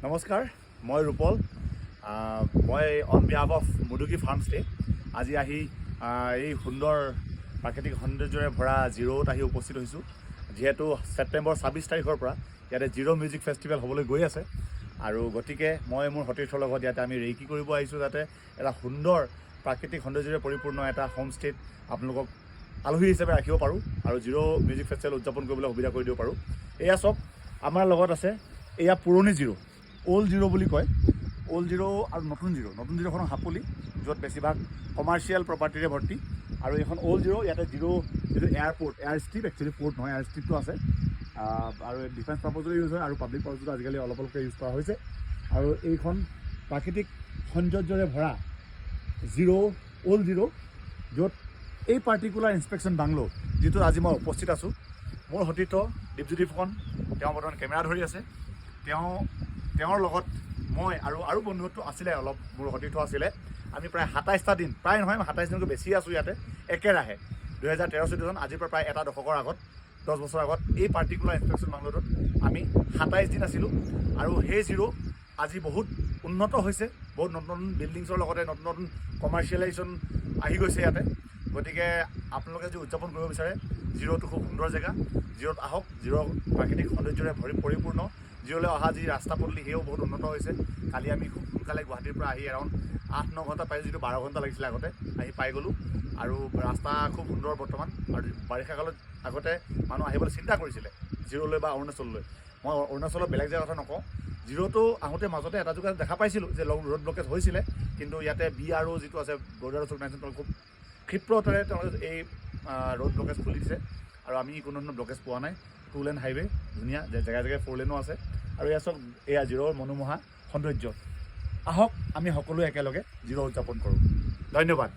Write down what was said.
নমস্কাৰ, মই ৰূপল। মই on behalf of Muduki farm stay আজি আহি এই সুন্দৰ প্ৰাকৃতিক সৌন্দৰ্যৰে ভৰা জিৰ'ত আহি উপস্থিত হৈছোঁ। যিহেতু ছেপ্টেম্বৰ 26 তাৰিখৰ পৰা ইয়াতে জিৰ' মিউজিক ফেষ্টিভেল হ'বলৈ গৈ আছে, আৰু গতিকে মই মোৰ সতীৰ্থৰ লগত ইয়াতে আমি ৰেকি কৰিব আহিছোঁ, যাতে এটা সুন্দৰ প্ৰাকৃতিক সৌন্দৰ্যৰে পৰিপূৰ্ণ এটা হোমষ্টেত আপোনালোকক আলহী হিচাপে ৰাখিব পাৰোঁ আৰু জিৰ' মিউজিক ফেষ্টিভেল উদযাপন কৰিবলৈ সুবিধা কৰি দিব পাৰোঁ। এয়া চব আমাৰ লগত আছে। এয়া পুৰণি জিৰ', অল্ড জিৰ' বুলি কয়। অল্ড জিৰ' আৰু নতুন জিৰ'খন হাপলি, য'ত বেছিভাগ কমাৰ্চিয়েল প্ৰপাৰ্টিৰে ভৰ্তি। আৰু এইখন অল্ড জিৰ', ইয়াতে জিৰ' যিটো airport, air strip, actually port নহয়, এয়াৰ ষ্ট্ৰিপটো আছে। আৰু ডিফেন্স পাৰ্পজতো ইউজ হয় আৰু পাব্লিক পাৰ্পজতো আজিকালি অলপ অলপকৈ ইউজ কৰা হৈছে। আৰু এইখন প্ৰাকৃতিক সৌন্দৰ্যৰে ভৰা জিৰ', অল্ড জিৰ', য'ত এই পাৰ্টিকুলাৰ ইনস্পেকশ্যন বাংলো, যিটোত আজি মই উপস্থিত আছোঁ। মোৰ সতীৰ্থ দীপজ্যোতি ফুকন, তেওঁ বৰ্তমান কেমেৰা ধৰি আছে। তেওঁৰ লগত মই আৰু বন্ধুত্ব আছিলে, অলপ মোৰ সতীৰ্থ আছিলে। আমি প্ৰায় 27টা দিন, প্ৰায় নহয় 27 দিনকৈ বেছি আছোঁ ইয়াতে একেৰাহে। 2013-14 আজিৰ পৰা প্ৰায় এটা দশকৰ আগত, 10 বছৰ আগত এই পাৰ্টিকুলাৰ ইনস্পেকশ্যন বাংলোটোত আমি 27 দিন আছিলোঁ। আৰু সেই জিৰ' আজি বহুত উন্নত হৈছে, বহুত নতুন নতুন বিল্ডিংছৰ লগতে নতুন নতুন কমাৰ্চিয়েলাইজেশ্যন আহি গৈছে ইয়াতে। গতিকে আপোনালোকে যদি উদযাপন কৰিব বিচাৰে, জিৰ'টো খুব সুন্দৰ জেগা। জিৰ'ত আহক, জিৰ' প্ৰাকৃতিক সৌন্দৰ্যৰে পৰিপূৰ্ণ। জিৰ'লৈ অহা যি ৰাস্তা পদূলি সেয়াও বহুত উন্নত হৈছে। কালি আমি খুব সোনকালে গুৱাহাটীৰ পৰা আহি এৰাউণ্ড 8-9 ঘণ্টা পাইছোঁ, যিটো 12 ঘণ্টা লাগিছিলে আগতে, আহি পাই গ'লোঁ। আৰু ৰাস্তা খুব সুন্দৰ বৰ্তমান। আৰু বাৰিষা কালত আগতে মানুহ আহিবলৈ চিন্তা কৰিছিলে জিৰ'লৈ বা অৰুণাচললৈ। মই অৰুণাচলৰ বেলেগ জেগাৰ কথা নকওঁ, জিৰ'টো আহোঁতে মাজতে এটা জেগাত দেখা পাইছিলোঁ যে ৰোড ব্লকেজ হৈছিলে, কিন্তু ইয়াতে BRO যিটো আছে, বৰ্ডাৰ অৰ্গেনাইজেশ্যন, খুব ক্ষিপ্ৰতাৰে তেওঁলোকে এই ৰোড ব্লকেজ খুলি দিছে। আৰু আমি কোনো ধৰণৰ ব্লকেজ পোৱা নাই। 2 লেন হাইৱে, ধুনীয়া, জেগাই জেগাই 4 লেনো আছে। আৰু এয়া চব এয়া জিৰ'ৰ মনোমোহা সৌন্দৰ্য। আহক আমি সকলোৱে একেলগে জিৰ' উদযাপন কৰোঁ। ধন্যবাদ।